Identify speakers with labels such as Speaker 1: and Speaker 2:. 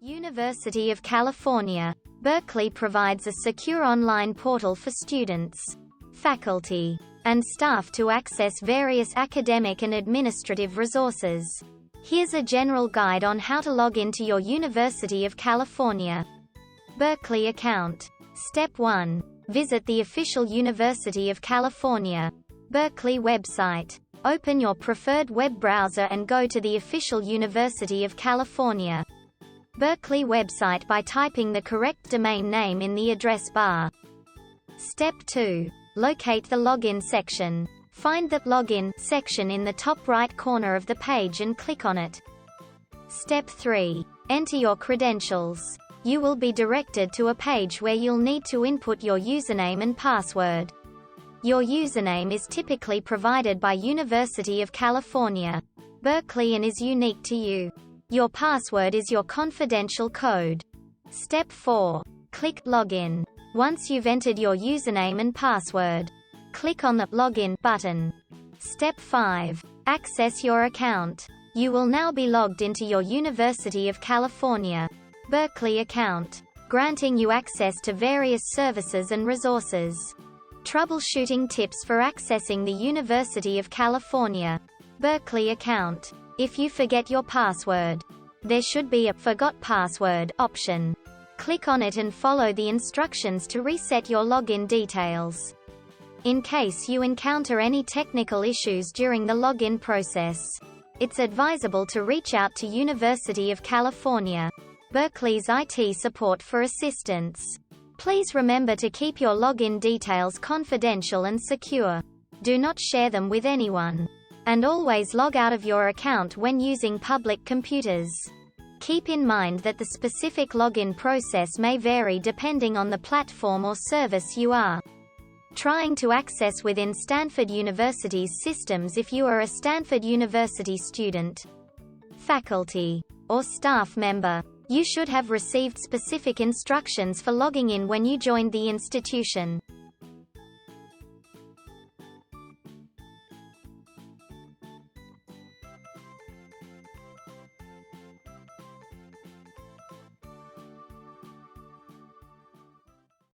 Speaker 1: University of California, Berkeley provides a secure online portal for students, faculty, and staff to access various academic and administrative resources. Here's a general guide on how to log into your University of California Berkeley account. Step 1. Visit the official University of California Berkeley website. Open your preferred web browser and go to the official University of California Berkeley website by typing the correct domain name in the address bar. Step 2. Locate the Login section. Find the Login section in the top right corner of the page and click on it. Step 3. Enter your credentials. You will be directed to a page where you'll need to input your username and password. Your username is typically provided by University of California Berkeley and is unique to you. Your password is your confidential code. Step 4. Click Login. Once you've entered your username and password, click on the Login button. Step 5. Access your account. You will now be logged into your University of California Berkeley account, granting you access to various services and resources. Troubleshooting tips for accessing the University of California Berkeley account. If you forget your password, there should be a Forgot Password option. Click on it and follow the instructions to reset your login details. In case you encounter any technical issues during the login process, it's advisable to reach out to University of California Berkeley's IT support for assistance. Please remember to keep your login details confidential and secure. Do not share them with anyone. And always log out of your account when using public computers. Keep in mind that the specific login process may vary depending on the platform or service you are trying to access within Stanford University's systems. If you are a Stanford University student, faculty, or staff member, you should have received specific instructions for logging in when you joined the institution.